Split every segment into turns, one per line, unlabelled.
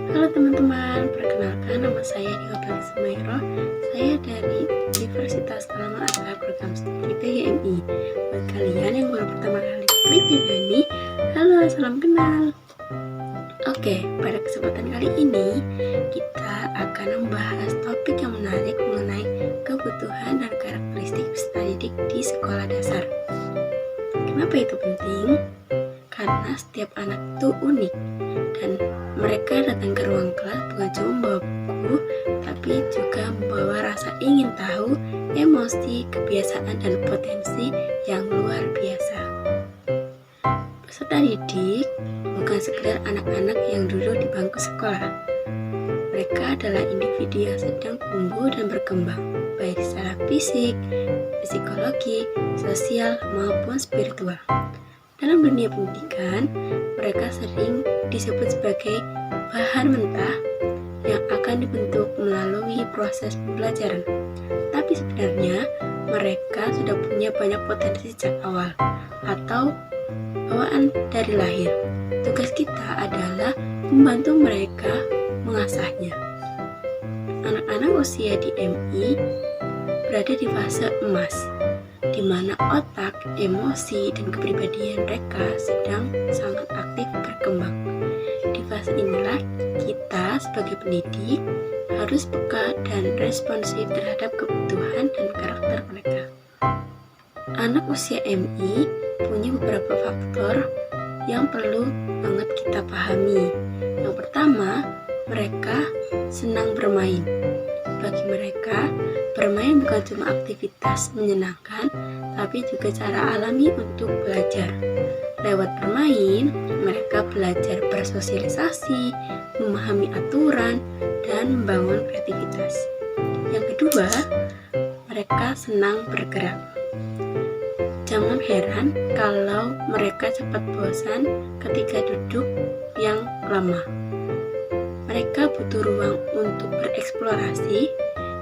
Halo teman-teman, perkenalkan nama saya Diotal Sumairo. Saya dari Universitas Talama Ata Program Studi PGMI. Buat kalian yang baru pertama kali klik video ini, halo, salam kenal. Oke, pada kesempatan kali ini kita akan membahas topik yang menarik mengenai kebutuhan dan karakteristik peserta didik di sekolah dasar. Kenapa itu penting? Karena setiap anak itu unik dan mereka datang ke ruang kelas bukan cuma membawa buku, tapi juga membawa rasa ingin tahu, emosi, kebiasaan, dan potensi yang luar biasa. Peserta didik bukan sekedar anak-anak yang duduk di bangku sekolah. Mereka adalah individu yang sedang tumbuh dan berkembang, baik secara fisik, psikologi, sosial, maupun spiritual. Dalam dunia pendidikan, mereka sering disebut sebagai bahan mentah yang akan dibentuk melalui proses pembelajaran. Tapi sebenarnya mereka sudah punya banyak potensi sejak awal atau bawaan dari lahir. Tugas kita adalah membantu mereka mengasahnya. Anak-anak usia di MI berada di fase emas, di mana otak, emosi, dan kepribadian mereka sedang sangat aktif berkembang. Di fase inilah kita sebagai pendidik harus peka dan responsif terhadap kebutuhan dan karakter mereka. Anak usia MI punya beberapa faktor yang perlu banget kita pahami. Yang pertama, mereka senang bermain. Bagi mereka, bermain bukan cuma aktivitas menyenangkan, tapi juga cara alami untuk belajar. Lewat bermain, mereka belajar bersosialisasi, memahami aturan, dan membangun kreativitas. Yang kedua, mereka senang bergerak. Jangan heran kalau mereka cepat bosan ketika duduk yang lama. Mereka butuh ruang untuk bereksplorasi,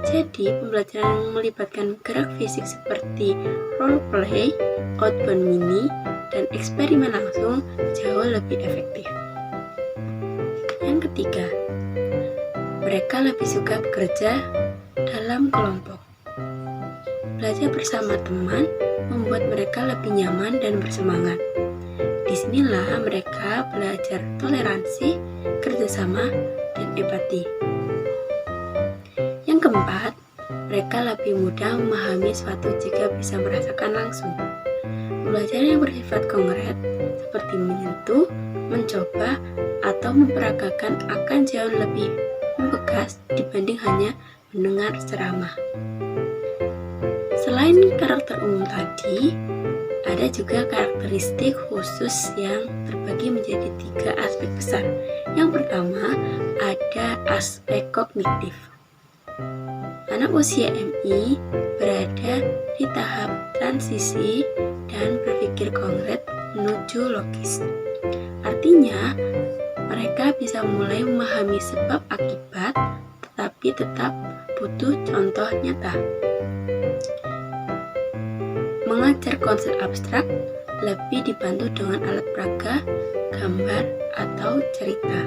jadi pembelajaran yang melibatkan gerak fisik seperti role play, outbound mini, dan eksperimen langsung jauh lebih efektif. Yang ketiga, mereka lebih suka bekerja dalam kelompok. Belajar bersama teman membuat mereka lebih nyaman dan bersemangat. Disinilah mereka belajar toleransi, kerjasama, dan empati. Yang keempat, mereka lebih mudah memahami sesuatu jika bisa merasakan langsung. Pembelajaran yang bersifat konkret, seperti menyentuh, mencoba, atau memperagakan akan jauh lebih membekas dibanding hanya mendengar ceramah. Selain karakter umum tadi, ada juga karakteristik khusus yang terbagi menjadi 3 aspek besar. Yang pertama, ada aspek kognitif. Anak usia MI berada di tahap transisi dan berpikir konkret menuju logis. Artinya, mereka bisa mulai memahami sebab akibat, tetapi tetap butuh contoh nyata. Mengajar konsep abstrak lebih dibantu dengan alat peraga, gambar, atau cerita.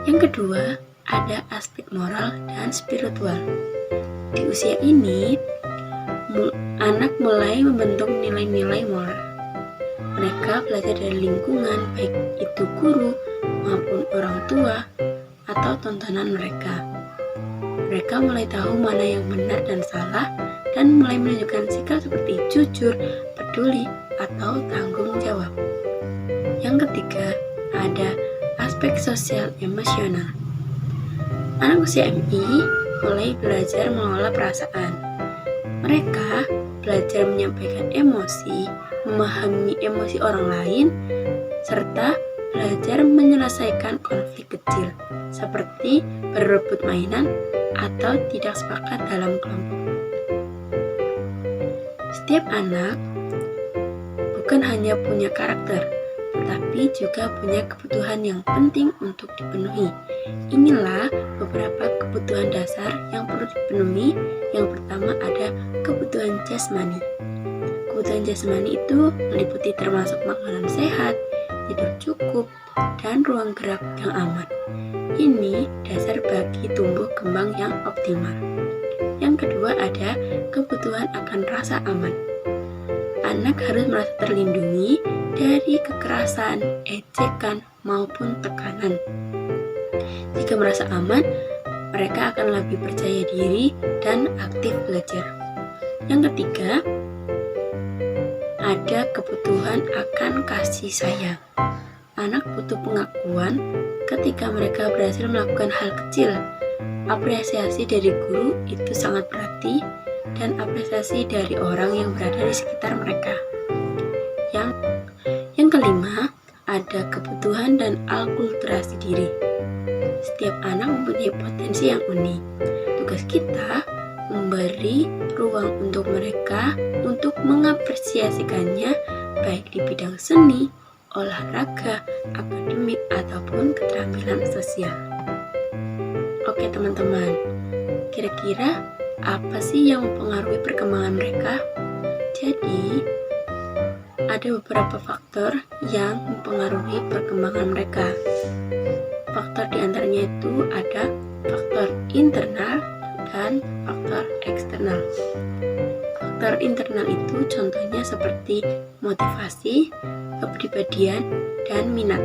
Yang kedua, ada aspek moral dan spiritual. Di usia ini, anak mulai membentuk nilai-nilai moral. Mereka belajar dari lingkungan, baik itu guru maupun orang tua atau tontonan mereka. Mereka mulai tahu mana yang benar dan salah, dan mulai menunjukkan sikap seperti jujur, peduli, atau tanggung jawab. Yang ketiga, ada aspek sosial emosional. Anak usia MI mulai belajar mengelola perasaan. Mereka belajar menyampaikan emosi, memahami emosi orang lain, serta belajar menyelesaikan konflik kecil, seperti berebut mainan atau tidak sepakat dalam kelompok. Setiap anak bukan hanya punya karakter, tetapi juga punya kebutuhan yang penting untuk dipenuhi. Inilah beberapa kebutuhan dasar yang perlu dipenuhi. Yang pertama ada kebutuhan jasmani. Kebutuhan jasmani itu meliputi termasuk makanan sehat, tidur cukup, dan ruang gerak yang aman. Ini dasar bagi tumbuh kembang yang optimal. Yang kedua ada kebutuhan akan rasa aman. Anak harus merasa terlindungi dari kekerasan, ejekan, maupun tekanan. Jika merasa aman, mereka akan lebih percaya diri dan aktif belajar. Yang ketiga, ada kebutuhan akan kasih sayang. Anak butuh pengakuan ketika mereka berhasil melakukan hal kecil. Apresiasi dari guru itu sangat berarti, dan apresiasi dari orang yang berada di sekitar mereka. Yang kelima, ada kebutuhan dan akulturasi diri. Setiap anak mempunyai potensi yang unik. Tugas kita memberi ruang untuk mereka untuk mengapresiasikannya, baik di bidang seni, olahraga, akademik, ataupun keterampilan sosial. Oke teman-teman, kira-kira apa sih yang mempengaruhi perkembangan mereka? Jadi, ada beberapa faktor yang mempengaruhi perkembangan mereka. Faktor diantaranya itu ada faktor internal dan faktor eksternal. Faktor internal itu contohnya seperti motivasi, kepribadian, dan minat.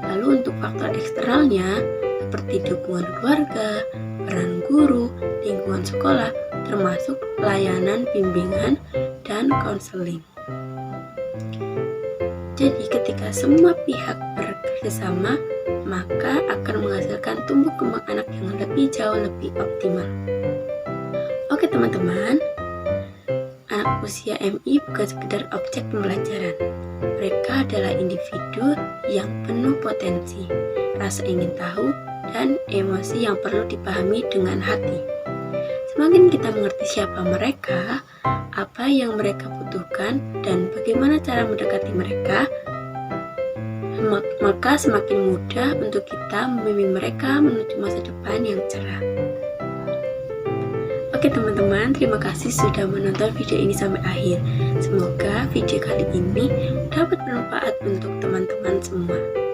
Lalu untuk faktor eksternalnya seperti dukungan keluarga, peran guru, lingkungan sekolah, termasuk layanan bimbingan dan konseling. Jadi ketika semua pihak bekerjasama, maka akan menghasilkan tumbuh kembang anak yang jauh lebih optimal. Oke teman-teman, anak usia MI bukan sekedar objek pembelajaran. Mereka adalah individu yang penuh potensi, rasa ingin tahu, dan emosi yang perlu dipahami dengan hati. Semakin kita mengerti siapa mereka, apa yang mereka butuhkan, dan bagaimana cara mendekati mereka, maka semakin mudah untuk kita membimbing mereka menuju masa depan yang cerah. Oke teman-teman, terima kasih sudah menonton video ini sampai akhir. Semoga video kali ini dapat bermanfaat untuk teman-teman semua.